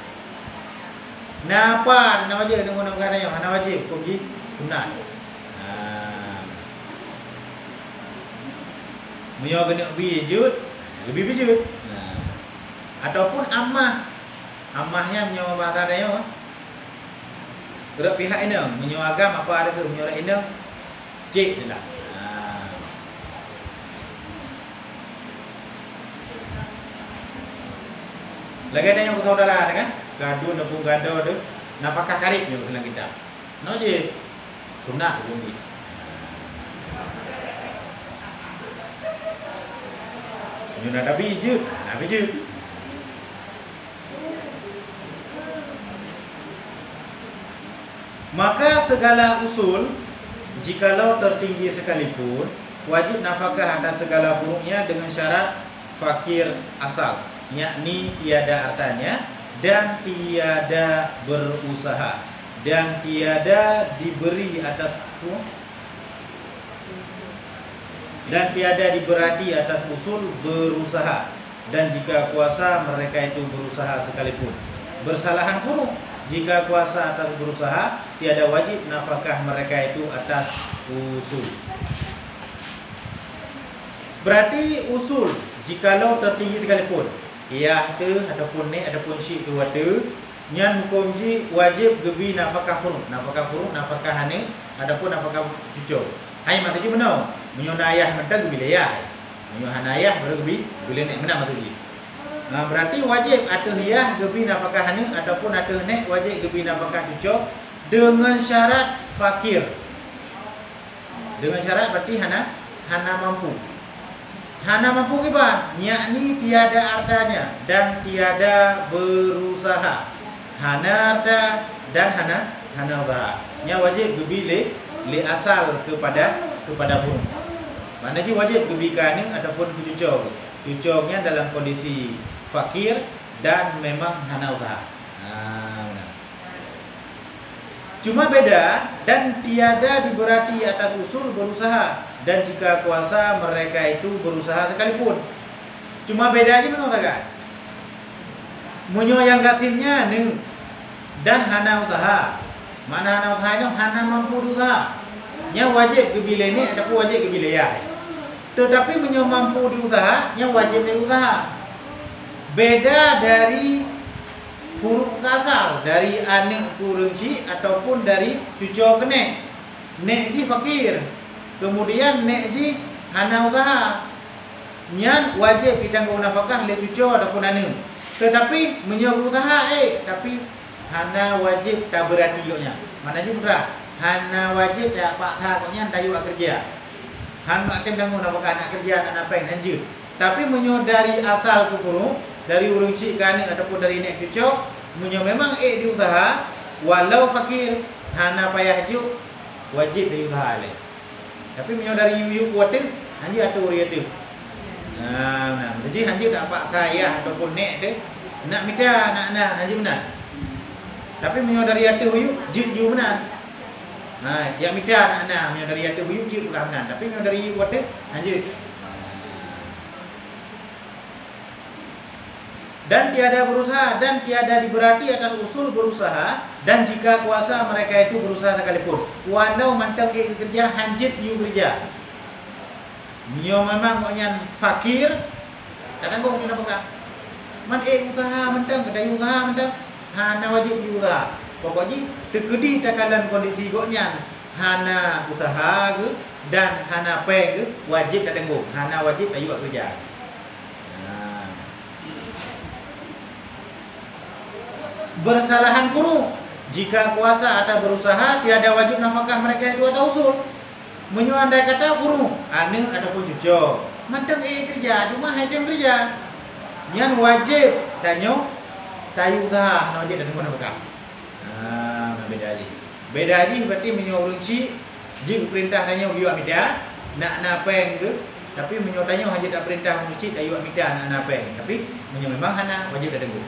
S1: Napa na wajib dengan nafkah ada hana wajib hukum ji sunat. Menyo kena bijut, lebih bijut. Ataupun amahnya menyo bahasa ada gerak pihak ini menyo agam apa ada tu menyo ini cik jelah. Lagi ada yang saudara kan? Gadu nepung gado tu nafkah karib ni dalam kitab. No je sunat pun ni. Nyuna Nabi je. Maka segala usul jikalau tertinggi sekalipun wajib nafkah atas segala furuknya dengan syarat fakir asal, yakni tiada hartanya dan tiada berusaha dan tiada diberi atas dan tiada diberati atas usul berusaha, dan jika kuasa mereka itu berusaha sekalipun. Bersalahan furuk jika kuasa atas berusaha, tiada wajib nafkah mereka itu atas usul. Berarti usul jikalau tertinggi sekalipun, ia tu ataupun ni ataupun syik tu ada, nyan hukum ji wajib gebi nafkah furuk, nafkah hane ataupun nafkah cucu. Hai mata ji benar. Menyono ayah mentang gebi ayah. Menyono ayah baru gebi boleh nek menang mata ji. Nah, berarti wajib atau hiyah gebi nafkah hane ataupun atau nek wajib gebi nafkah cucu dengan syarat fakir. Dengan syarat berarti hana mampu. Hana mampu ke apa? Yakni tiada hartanya dan tiada berusaha. Hana harta dan hana usaha. Nya wajib gebi le asal kepada furuk. Maknanya wajib gebi kane ataupun cucuk. Cucuknya dalam kondisi fakir dan memang hana usaha. Cuma beda dan tiada diberati atas usul berusaha, dan jika kuasa mereka itu berusaha sekalipun. Cuma beda aja menurut kan? Munyo yang gatinnya ni dan hana usaha. Mana hana usaha itu hana mampu usaha. Nya wajib gebile ni ataupun wajib gebile ya. Tetapi munyo mampu diusaha, nya wajib diusaha. Beda dari huruf kasar, dari anik kurunci ataupun dari tujuh kenek. Nek ji fakir, kemudian nek ji hana usaha. Nyan wajib ditanggung nafkah le tujuh ataupun anik. Tetapi menyeru usaha tapi hana wajib tak berani yoknya. Maknanya benar. Hana wajib tak paksa koknya tayu kerja. Han nak tanggung nafkah nak kerja nak apa anjir. Tapi menyodari asal ke furuk dari urung cik kani ataupun dari nek cucuk, munyo memang diusaha walau fakir hana payah juk wajib diusaha le. Tapi munyo dari yuk kuat anji atur dia tu. Nah, jadi anji tak paksa ayah ataupun nek tu nak minta nak anji benar. Tapi munyo dari atur yuk jid yu benar. Yang minta nak munyo dari atur yuk jid bukan benar. Tapi munyo dari yuk kuat anji. Dan tiada berusaha dan tiada diberati atas usul berusaha, dan jika kuasa mereka itu berusaha sekalipun. Walau mantang kerja hanjit you kerja. Nyo memang maknya fakir, kadang kau punya apa? Man usaha mantang, kedai usaha mantang, hana wajib usaha. Pokoknya tekedi takalan kondisi goknya hana usaha ke dan hana peng ke wajib tak tanggung. Hana wajib ayu kerja. Bersalahan furuk jika kuasa atau berusaha, tiada wajib nafkah mereka itu atau usul. Menyo andai kata furuk ane ataupun cucu mantang kerja cuma hajam kerja nyan wajib tanyo tayu usaha na wajib dan nafkah. Beda aja berarti menyo urunci jing perintah tanyo biu amida nak napeng ke, tapi menyo tanyo hajat tak perintah urunci tayu amida nak napeng, tapi menyo memang hana wajib dan tenggu.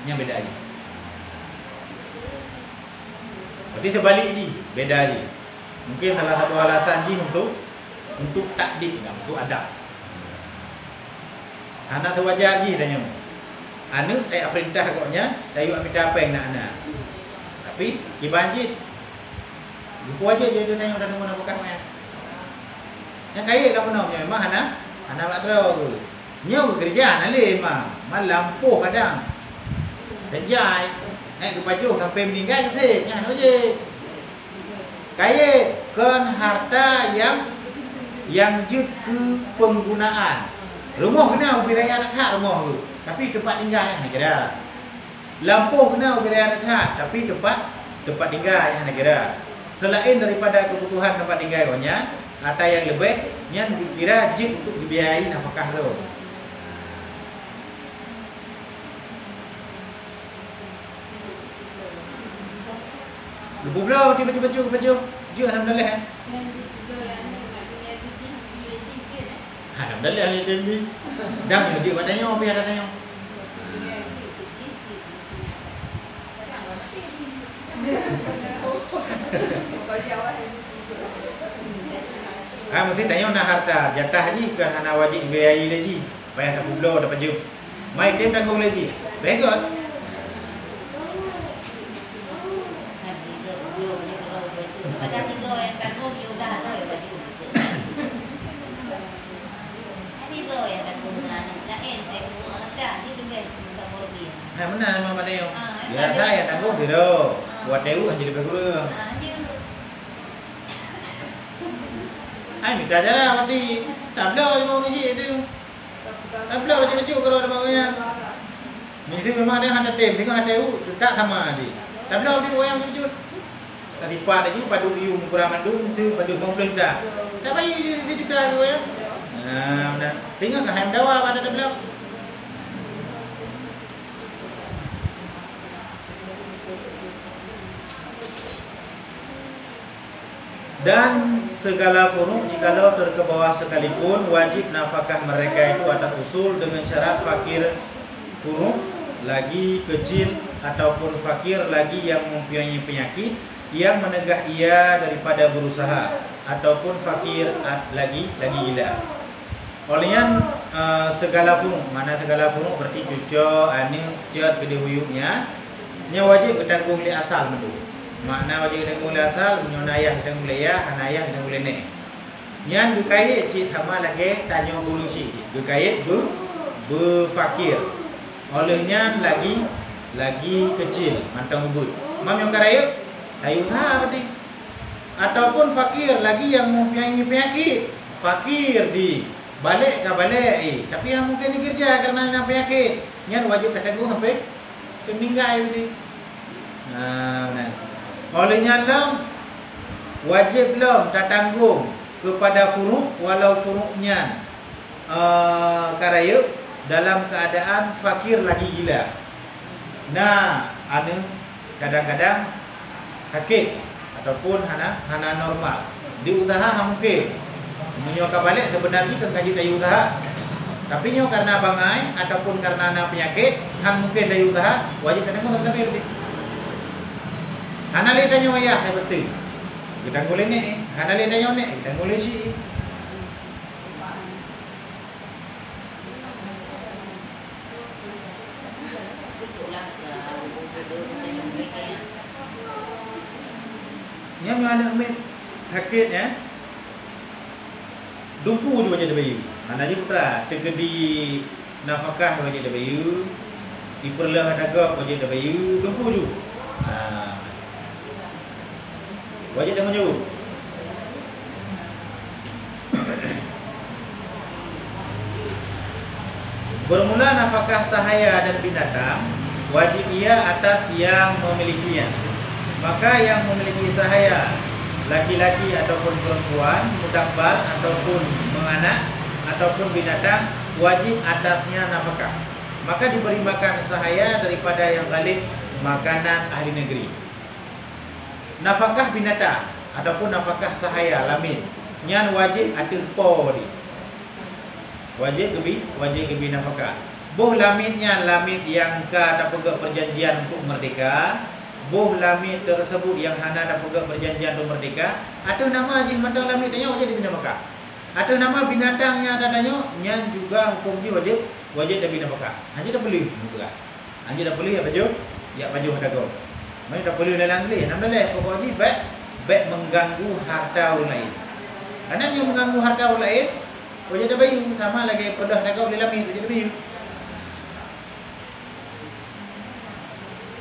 S1: Nya beda aja. Berarti terbalik ji, beda ji. Mungkin salah satu alasan ji untuk takdik, untuk adab. Anak sewajar ji tanya. Anak tak perintah koknya, tayu amida apa yang nak anak. Tapi kiban ji, buku aja dia tanya udah nemu bukan ya. Yang kaya kamu namanya memang anak tak tahu. Nyo kerja nale mah lampu kadang. Terjai. Kepajuh sampai meninggal je, jangan aja. Kaya kan harta yang jut ke penggunaan. Rumah kena ubi raya nak hak rumah tu. tapi tempat tinggal yang negara. Lampu kena negara ada, tapi tempat tinggal yang negara. Selain daripada kebutuhan tempat tinggalnya, atau yang lebih, yang dikira jib untuk dibiayai nafkah tu. Lepas belau di baju. Ju alhamdulillah kan. Alhamdulillah ni dia. Dah menuju badannya biar datanya. Mesti tanya nak harta jatah haji bukan hanya wajib biayai lagi. Payah tak belau dapat baju. Mai dia tanggung lagi. Bagus.
S2: Ada 3 yang tanggung dia udah ada ya baju gitu. Ini lo yang tanggung dengan lain saya ada ni juga tak boleh.
S1: Mana nama dia? Ya saya tanggung tu dah. Buat dewa jadi berguru. Ai minta jalan mati. Tak belau mau masjid tu. Tak belau baju kalau ada bagusnya. Mesti memang dia ada tem, tengok ada tak sama aje. Tak belau dia yang baju. Tadi pada je padu riu kurang mandu tu padu komplain dah. Tak payah di dah tu ya. Benar. Tengok ke ham dawa pada dah belau. Dan segala furu jikalau terkebawah sekalipun wajib nafkah mereka itu atas usul dengan syarat fakir furu lagi kecil ataupun fakir lagi yang mempunyai penyakit yang menegah ia daripada berusaha ataupun fakir lagi gila. Olehnya segala furu, mana segala furu berarti cucu, ane, cat, gede huyuknya, nya wajib bertanggung li asal mendu. Makna wajib bertanggung li asal, nyonayah bertanggung li ya, hanayah bertanggung li ne. Nyan gukait cik sama lagi tanya guru cik, gukait fakir. Olehnya lagi kecil, mantang ubud. Mam yang karayuk tayu usaha berarti. Ataupun fakir lagi yang mempunyai penyakit. Fakir di balik tapi yang mungkin dikerja karena ada penyakit. Nyan wajib tanggung sampai meninggal berarti. Benar. Olehnya wajib tak tanggung kepada furu walau furu'nya karayuk dalam keadaan fakir lagi gila. Nah, ada kadang-kadang sakit ataupun hana normal. Di usaha mungkin menyoka balik sebenarnya kan kaji dari usaha. Tapi nyo karena bangai ataupun karena ana penyakit, mungkin dari usaha wajib tanggung tapi lebih. Hana le tanya ayah saya betul. Kita boleh ni, hana le tanya ni, kita boleh si. Yang ada ambil sakit ya. Dumpu je wajib bayu. Mana je putra, tergedi nafkah wajib bayu. Diperlah dagang wajib bayu, dumpu je. Wajib dengan jauh. Bermula nafkah sahaya dan binatang wajib ia atas yang memilikinya. Maka yang memiliki sahaya laki-laki ataupun perempuan, mudabbar ataupun menganak ataupun binatang wajib atasnya nafkah. Maka diberi makan sahaya daripada yang ghalib makanan ahli negeri. Nafkah binatang ataupun nafkah sahaya lamin nyan wajib ada po ni. Wajib gebi nafkah. Boh lamitnya lamit yang ka tak pegak perjanjian untuk merdeka. Boh lamit tersebut yang hana dah pegang perjanjian untuk merdeka, atau nama haji mandang lamit tanya wajib dibina Mekah. Atau nama binatang yang ada tanya yang juga hukum ji wajib dibina Mekah. Haji dah beli juga. Haji dah beli ya baju, ya baju ada kau. Mana dah beli dalam beli. Namanya pokok haji baik mengganggu harta orang lain. Karena yang mengganggu harta orang lain, wajib dah bayu sama lagi pedah dah kau dalam lamit wajib bayu.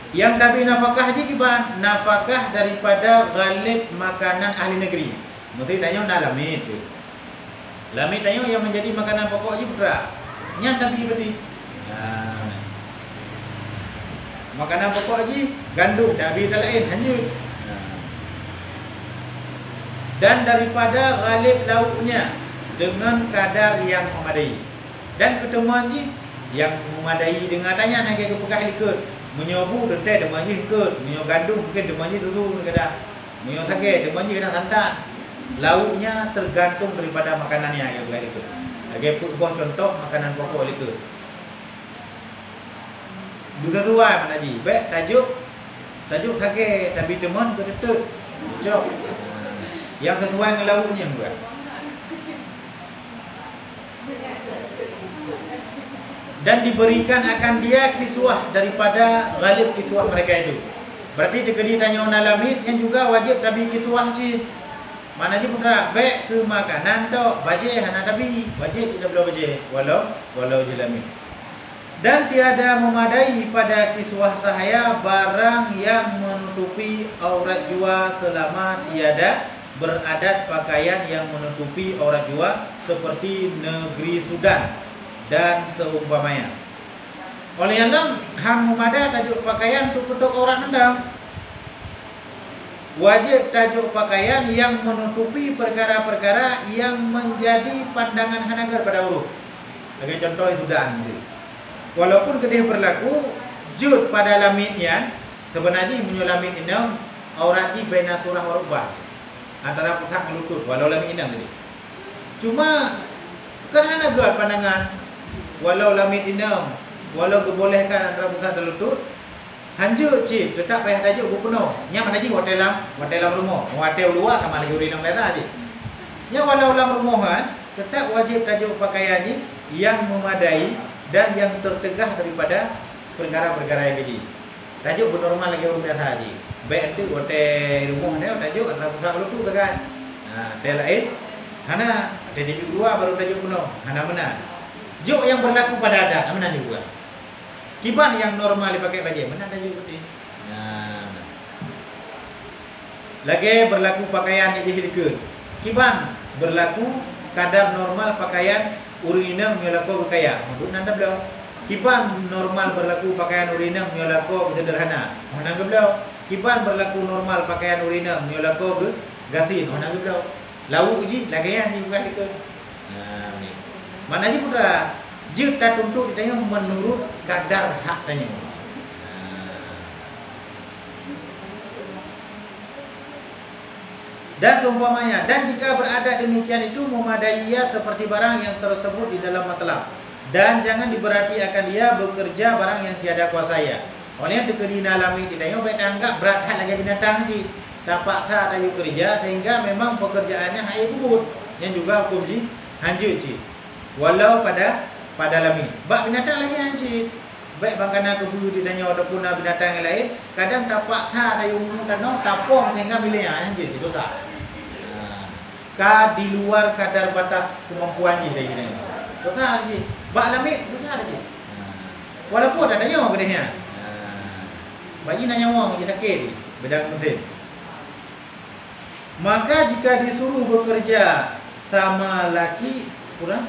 S1: Yang Nabi nafkah haji kiban nafkah daripada ghalib makanan ahli negeri. Mesti tanya nak lamit tu. Lamit tanya yang menjadi makanan pokok haji putra. Yang Nabi berarti Makanan pokok lagi gandum, tapi tak lain hanyut. Dan daripada ghalib lauknya dengan kadar yang memadai. Dan ketemuan ji yang memadai dengan tanya nak ke pekat ikut. Menyobu detai deman ji ikut, menyo gandum mungkin deman ji susu kadang. Menyo sake deman ji kadang santan. Lauknya tergantung daripada makanannya yang pekat ikut. Lagi buah contoh makanan pokok ikut. Dua tuai mana ji? Baik tajuk sake tapi deman ketut. Jok. Yang sesuai dengan lauknya buat. Dan diberikan akan dia kiswah daripada ghalib kiswah mereka itu. Berarti dikedi tanya orang lamit yang juga wajib tabi kiswah sih. Mana je putra baik ke makanan tok baje hana tabi wajib tidak boleh baje walau je lamit. Dan tiada memadai pada kiswah sahaya barang yang menutupi aurat jua selama tiada beradat pakaian yang menutupi aurat jua seperti negeri Sudan dan seumpamanya. Oleh yang ham memadai tajuk pakaian untuk tutup aurat anda. Wajib tajuk pakaian yang menutupi perkara-perkara yang menjadi pandangan hanagar pada urut. Sebagai contoh Sudan. Walaupun kedih berlaku jud pada lamitnya sebenarnya menyolamit inam aurat ji baina surah wa rubah antara pusat dan lutut walau lamit inam tadi. Cuma kerana buat pandangan walau lamit inam walau dibolehkan antara pusat dan lutut hanjut ji tetap payah tajuk bukuno nya mana ji hotel dalam rumah hotel luar sama lagi urinam kata ji nya walau dalam rumahan tetap wajib tajuk pakaian ji yang memadai dan yang tertegah daripada perkara-perkara yang keji. Tajuk bernormal lagi orang biasa haji. Baik itu hotel rumah dia tajuk antara pusat lu tu kan. Hotel lain hana ada di dua baru tajuk penuh. Hana benar. Juk yang berlaku pada adat mana juga. Kiban yang normal dipakai baju mana tajuk putih. Lagi berlaku pakaian di dihilkeun. Kiban berlaku kadar normal pakaian urina menyolako berkaya. Menurut nanda beliau. Kiban normal berlaku pakaian urina menyolako sederhana. Menurut beliau. Kiban berlaku normal pakaian urina menyolako gasin. Menurut beliau. Lauk uji lagaian ni bukan itu. Ni. Maknanya putra, je tak tuntut kita menurut kadar hak tanya. Dan seumpamanya, dan jika berada demikian itu memadai ia seperti barang yang tersebut di dalam matlab. Dan jangan diberarti akan dia bekerja barang yang tiada kuasanya. Oleh dikedi alami tidak baik anggap berat hal lagi binatang ji. Tapak tak ada kerja sehingga memang pekerjaannya hai kubut. Yang juga hukum ji hanjut ji. Walau pada lami. Bak binatang lagi hanjut. Baik bangkana kebulu ditanya ataupun binatang yang lain, kadang tapak tak ada umum tanah tapong sehingga miliknya hanjut itu sah. Di luar kadar batas kemampuannya dia ini. Besar lagi. Bak lamit besar lagi. Walaupun ada nyawa gedenya. Bagi nak nyawa kita sakit bedang mesin. Maka jika disuruh bekerja sama laki kurang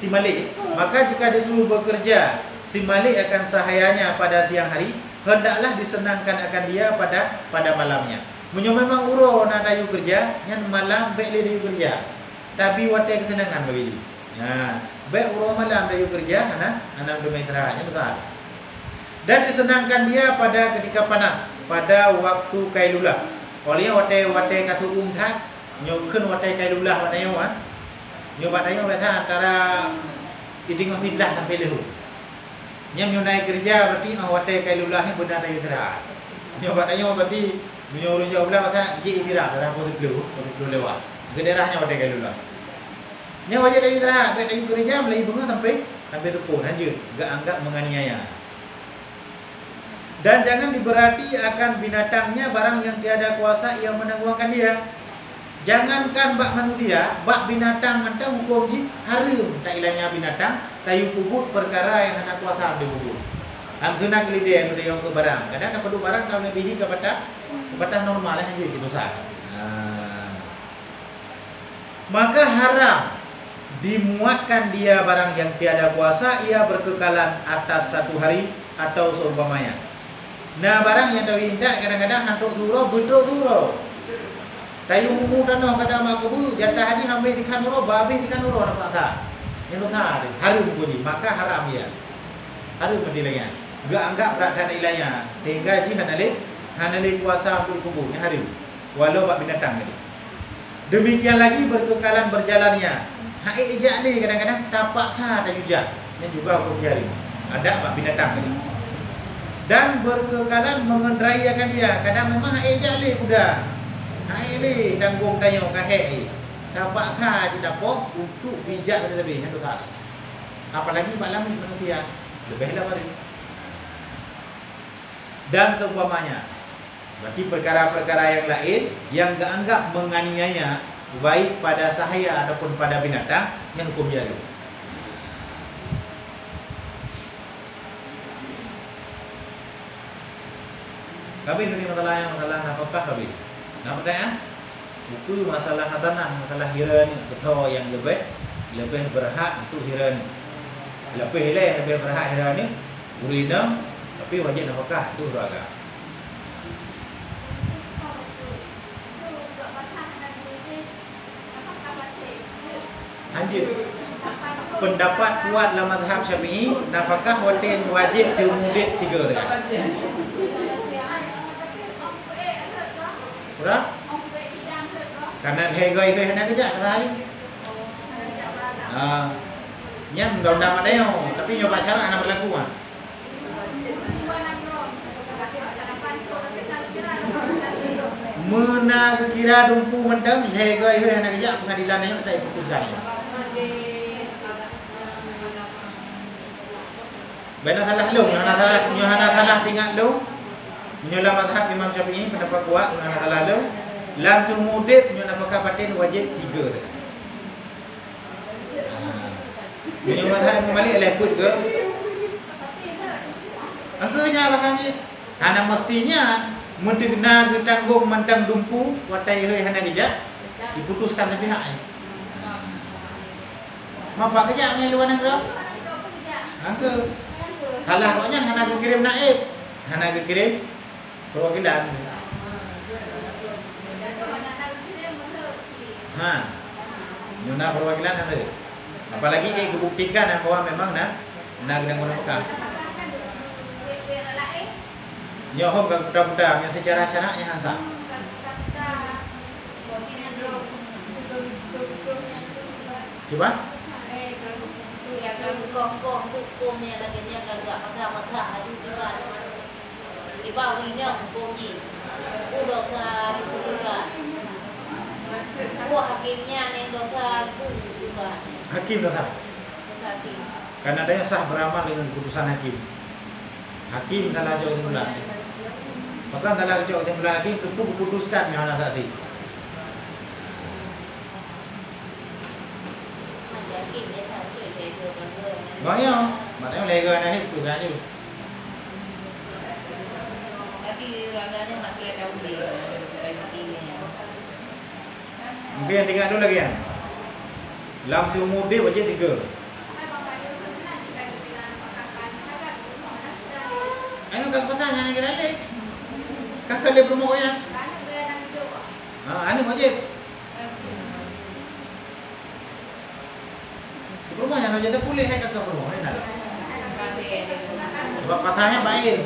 S1: si malik, maka jika disuruh bekerja si malik akan sahayanya pada siang hari, hendaklah disenangkan akan dia pada malamnya. Memang uro nak dayu kerja, yang malam baik dia kerja. Tapi watai kesenangan bagi dia. Baik uro malam dayu kerja, anak domai terahnya besar. Dan disenangkan dia pada ketika panas, pada waktu kailulah. Oleh watai katu tak, nyokun watai kailulah watai wan. Nyoba tanya biasa antara iding sebelah sampai lehu. Yang menyunai kerja berarti watai kailulahnya benar dari istirahat. Nyoba tanya berarti menyuruh jauh belah masa ji istirahat dalam posisi lewat. Gederahnya watai kailulah. Nya wajib dari istirahat, baik dari kerja mulai bunga sampai tepun lanjut, enggak anggap menganiaya. Dan jangan diberarti akan binatangnya barang yang tiada kuasa yang menangguhkan dia. Jangankan bak manusia, bak binatang mentang hukum ji harum tak ilahnya binatang tayu kubut perkara yang hendak kuasa dibubut. Amtuna kelideh nu yang ke barang. Kadang nak perlu barang kalau biji ke batas normal lah je dosa. Maka haram dimuatkan dia barang yang tiada kuasa, ia berkekalan atas 1 hari atau seumpamanya. Nah, barang yang tahu indah kadang-kadang hantuk surau betul surau. Kayu mumu tanah kadang makubu jatah haji habis ikan surau, habis ikan surau nampak tak? Yang lupa harum bunyi, maka haram ya. Harum penilaian. Gak anggap berat dan nilainya. Sehingga haji hanalik kuasa untuk kubur yang harum. Walau bak binatang tadi. Demikian lagi berkekalan berjalannya. Hak ijak ni kadang-kadang tapak kah dan ujak. Yang juga hukum jari. Ada bak binatang tadi. Dan berkekalan mengendarai akan dia. Kadang memang hak ijak ni kuda. Hak ni tanggung tayung kahek ni. Tapak kah je dapat untuk bijak lebih. Yang tu tak. Apalagi bak lamit manusia. Lebihlah mari. Dan seumpamanya. Berarti perkara-perkara yang lain yang dianggap menganiaya baik pada sahaya ataupun pada binatang yang hukum jari. Kami ini masalah nafkah kami. Nak pertanyaan? Buku masalah tanah, masalah hira ni betul yang lebih berhak untuk hira ni. Lebih lah yang lebih berhak hira ni urina tapi wajib nafkah itu agak. Anjir. Pendapat kuat dalam mazhab Syafi'i, nafkah wajib diumumkan 3 kan. Kurang? Karena hegoi hendak kejap hari. Nyam undang-undang ada yo, tapi nyoba cara anak berlaku ah. Mena kira dumpu mentang hegoi hendak kejap pengadilan yang tak diputuskan. Benar salah lu, Yohana salah tinggal lu. Menyolah mazhab Imam Syafi'i pendapat kuat Yohana salah lu. Lam tumudid menyolah apakah batin wajib 3 dah. Menyolah mazhab Imam Malik lekut ke? Angkanya bahkannya hana mestinya mendegna ditanggung mentang dumpu watai hei hana gejak diputuskan sepihak. Mapa kejap yang luar negara? Angka kalah koknya hana kirim naib, hana kirim perwakilan. Nyuna perwakilan ada. Apalagi kebuktikan bahwa memang nak kena guna Mekah. Nyohom ke budak-budak yang secara syarak yang hansa. Cuba?
S2: Kong hukum ni lagi ni agak macam ada juga. Di bawah ini hukum ni. Udah ke juga. Gua hakimnya ni dosa juga.
S1: Hakim dosa.
S2: Hakim.
S1: Karena dia sah beramal dengan keputusan hakim. Hakim salah jauh timbulan. Maka salah jauh timbulan hakim tentu memutuskan yang anak tadi.
S2: Hakim dia tak boleh lega.
S1: Banyak, maknanya lega anak itu saja.
S2: Tapi raganya nak boleh tahu dia.
S1: Mungkin yang tinggal dulu lagi kan. Lam seumur dia wajib 3. Ano kang pasangan yang kena lek? Kakak dia belum mau ya? Ani wajib. Rumah yang wajib pulih hai kakak rumah ni nak. Sebab patahnya baik.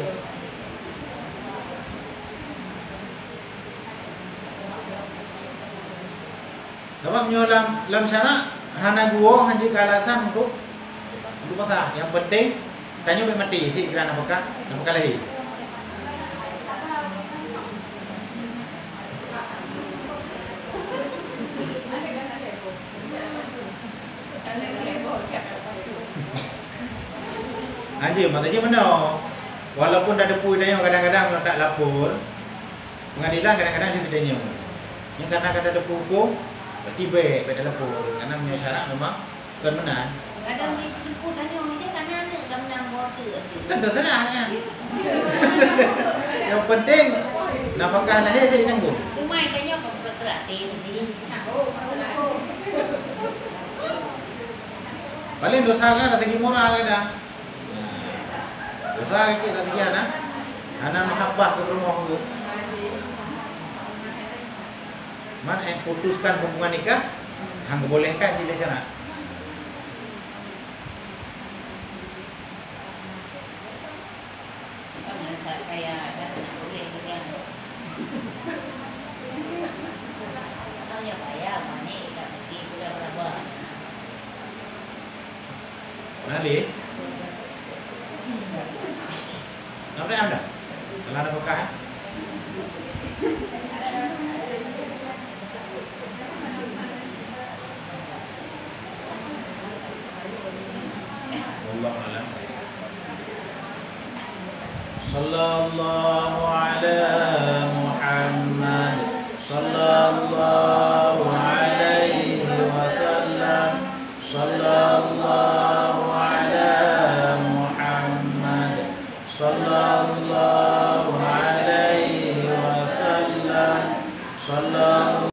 S1: Sebab menyolam dalam syarak hana gua hanya alasan untuk patah. Yang penting tanya sampai mati si kerana apakah lahir. Anjir, maknanya benar. Walaupun dah depu dia kadang-kadang tak lapor. Pengadilan kadang-kadang dia bedanya. Yang karena kata depu hukum berarti baik pada lapor. Karena punya syarat memang bukan benar.
S2: Kadang dia depu tanya orang dia kan ada menang border.
S1: Kan terserahnya. Yang penting nafkah lahir dia ditanggung.
S2: Rumah tanya kau bergerak ni.
S1: Paling dosa kan ada tinggi moral kan dah. Dosa kecil tak tinggi anak. Anak mahabbah ke rumah tu. Man putuskan hubungan nikah, hang bolehkan di sana.
S2: Kayak ada anak boleh juga. Tahu ya kayak mana tak pergi bulan berapa.
S1: Nali. Nampak anda? Kalau ada bekah. Wallahu a'lam. Sallallahu ala Muhammad. Sallallahu alaihi wasallam. Sallallahu ala Muhammad. Sallallahu alaihi wasallam. Sallallahu